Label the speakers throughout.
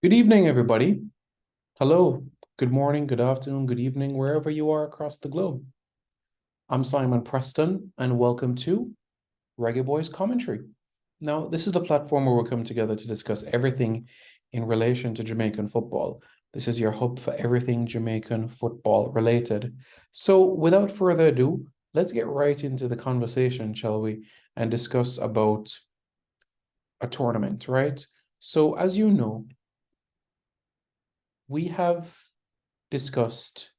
Speaker 1: Good evening, everybody. Hello, good morning, good afternoon, good evening, wherever you are across the globe. I'm Simon Preston, and welcome to Reggae Boys Commentary. Now, this is the platform where we come together to discuss everything in relation to Jamaican football. This is your hub for everything Jamaican football related. So, without further ado, let's get right into the conversation, shall we, and discuss about a tournament, right? So, as you know, we have discussed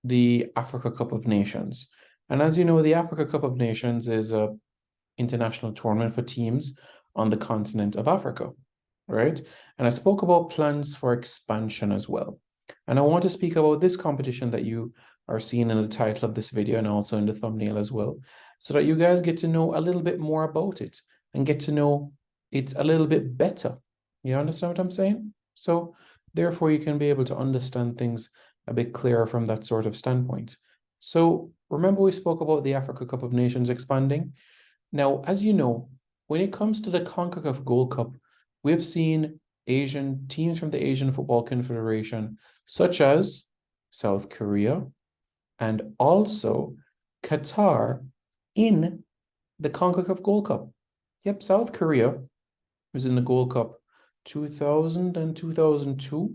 Speaker 1: the Africa Cup of Nations. And as you know, the Africa Cup of Nations is a international tournament for teams on the continent of Africa, right? And I spoke about plans for expansion as well. And I want to speak about this competition that you are seeing in the title of this video and also in the thumbnail as well, so that you guys get to know a little bit more about it and get to know it a little bit better. You understand what I'm saying? So therefore you can be able to understand things a bit clearer from that sort of standpoint. So remember we spoke about the Africa Cup of Nations expanding. Now, as you know, when it comes to the CONCACAF Gold Cup, we've seen Asian teams from the Asian Football Confederation, such as South Korea and also Qatar in the CONCACAF Gold Cup. Yep, South Korea was in the Gold Cup 2000 and 2002,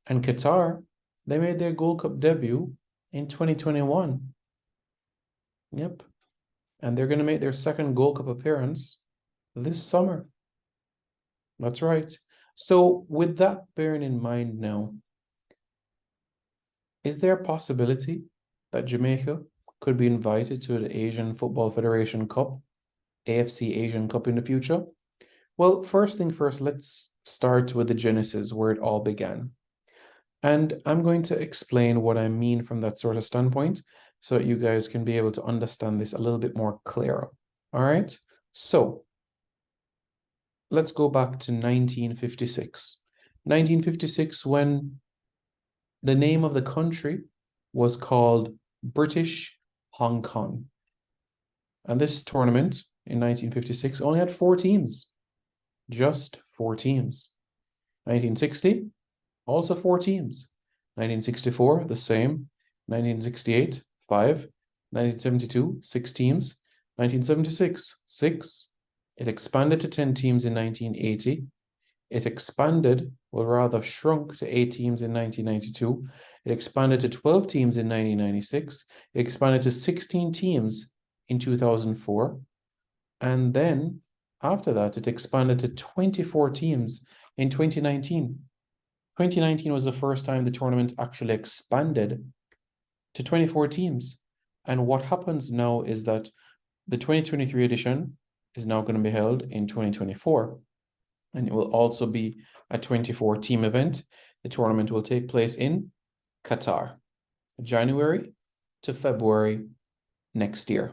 Speaker 1: and Qatar, they made their Gold Cup debut in 2021. Yep. And they're going to make their second Gold Cup appearance this summer. That's right. So, with that bearing in mind now, is there a possibility that Jamaica could be invited to the Asian Football Federation Cup, AFC Asian Cup in the future? Well, first thing first, let's start with the genesis where it all began. And I'm going to explain what I mean from that sort of standpoint so that you guys can be able to understand this a little bit more clearer. All right. So let's go back to 1956. 1956, when the name of the country was called British Hong Kong. And this tournament in 1956 only had four teams, just four teams. 1960, also four teams. 1964, the same. 1968, five. 1972, six teams. 1976, six. It expanded to 10 teams in 1980. It expanded, or rather shrunk, to 8 teams in 1992. It expanded to 12 teams in 1996. It expanded to 16 teams in 2004. And then after that, it expanded to 24 teams in 2019. 2019 was the first time the tournament actually expanded to 24 teams. And what happens now is that the 2023 edition is now going to be held in 2024. And it will also be a 24-team event. The tournament will take place in Qatar, January to February next year.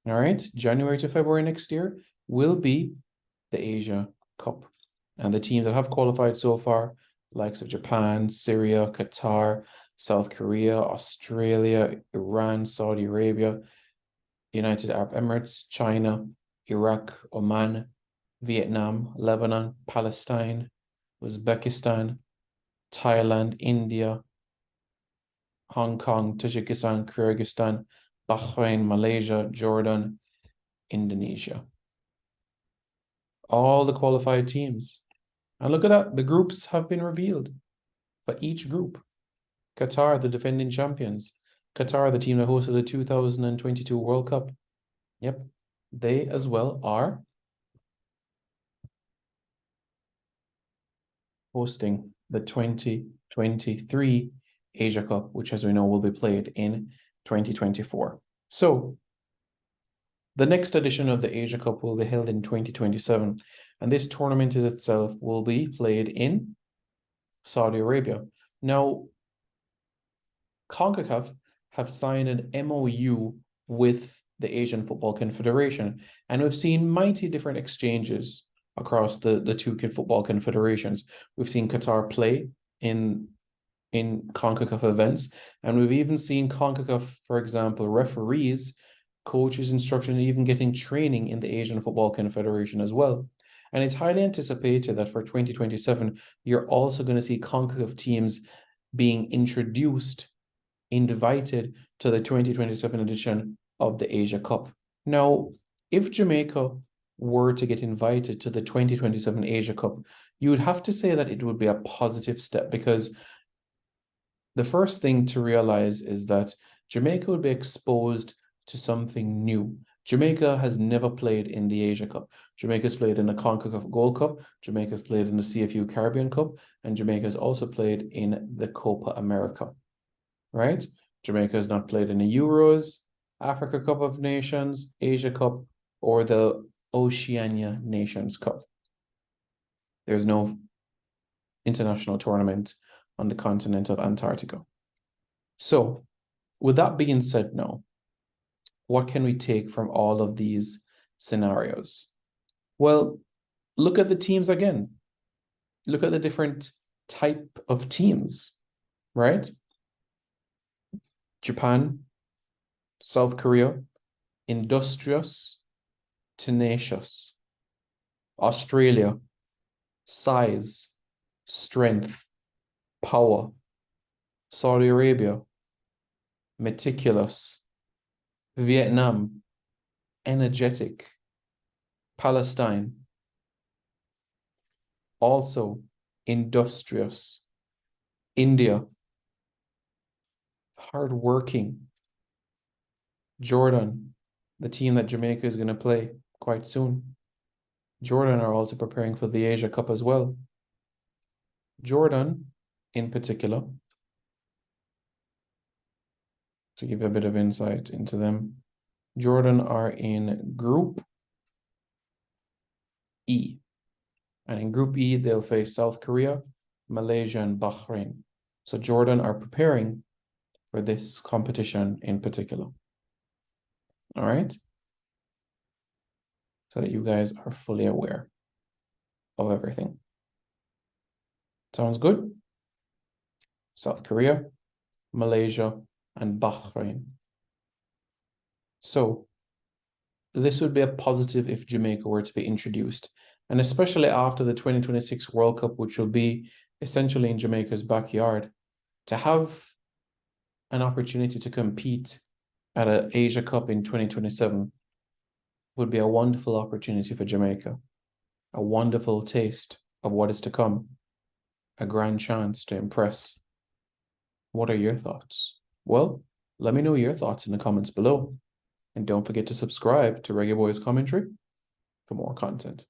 Speaker 1: All right, January to February next year will be the Asia Cup. And the teams that have qualified so far, likes of Japan, Syria, Qatar, South Korea, Australia, Iran, Saudi Arabia, United Arab Emirates, China, Iraq, Oman, Vietnam, Lebanon, Palestine, Uzbekistan, Thailand, India, Hong Kong, Tajikistan, Kyrgyzstan, Bahrain, Malaysia, Jordan, Indonesia. All the qualified teams. And look at that, the groups have been revealed for each group. Qatar, the defending champions. Qatar, the team that hosted the 2022 World Cup. Yep, they as well are hosting the 2023 Asia Cup, which, as we know, will be played in 2024. So the next edition of the Asia Cup will be held in 2027, and this tournament itself will be played in Saudi Arabia. Now, CONCACAF have signed an MOU with the Asian Football Confederation, and we've seen mighty different exchanges across the two football confederations. We've seen Qatar play in CONCACAF events, and we've even seen CONCACAF, for example, referees coaches, instruction, and even getting training in the Asian Football Confederation as well. And it's highly anticipated that for 2027, you're also going to see CONCACAF teams being invited to the 2027 edition of the Asia Cup. Now, if Jamaica were to get invited to the 2027 Asia Cup, you would have to say that it would be a positive step, because the first thing to realize is that Jamaica would be exposed to something new. Jamaica has never played in the Asia Cup. Jamaica's played in the CONCACAF Gold Cup, Jamaica's played in the CFU Caribbean Cup, and Jamaica's also played in the Copa America, right? Jamaica has not played in the Euros, Africa Cup of Nations, Asia Cup, or the Oceania Nations Cup. There's no international tournament on the continent of Antarctica. So, with that being said now, what can we take from all of these scenarios? Well, look at the teams again. Look at the different type of teams, right? Japan, South Korea, industrious, tenacious. Australia, size, strength, power. Saudi Arabia, meticulous. Vietnam, energetic. Palestine, also industrious. India, hardworking. Jordan, the team that Jamaica is going to play quite soon. Jordan are also preparing for the Asia Cup as well. Jordan, in particular, to give a bit of insight into them, Jordan are in Group E. And in Group E, they'll face South Korea, Malaysia, and Bahrain. So Jordan are preparing for this competition in particular. All right? So that you guys are fully aware of everything. Sounds good? South Korea, Malaysia, and Bahrain. So this would be a positive if Jamaica were to be introduced, and especially after the 2026 World Cup, which will be essentially in Jamaica's backyard, to have an opportunity to compete at an Asia Cup in 2027 would be a wonderful opportunity for Jamaica, a wonderful taste of what is to come, a grand chance to impress. What are your thoughts? Well, let me know your thoughts in the comments below. And don't forget to subscribe to Reggae Boys Commentary for more content.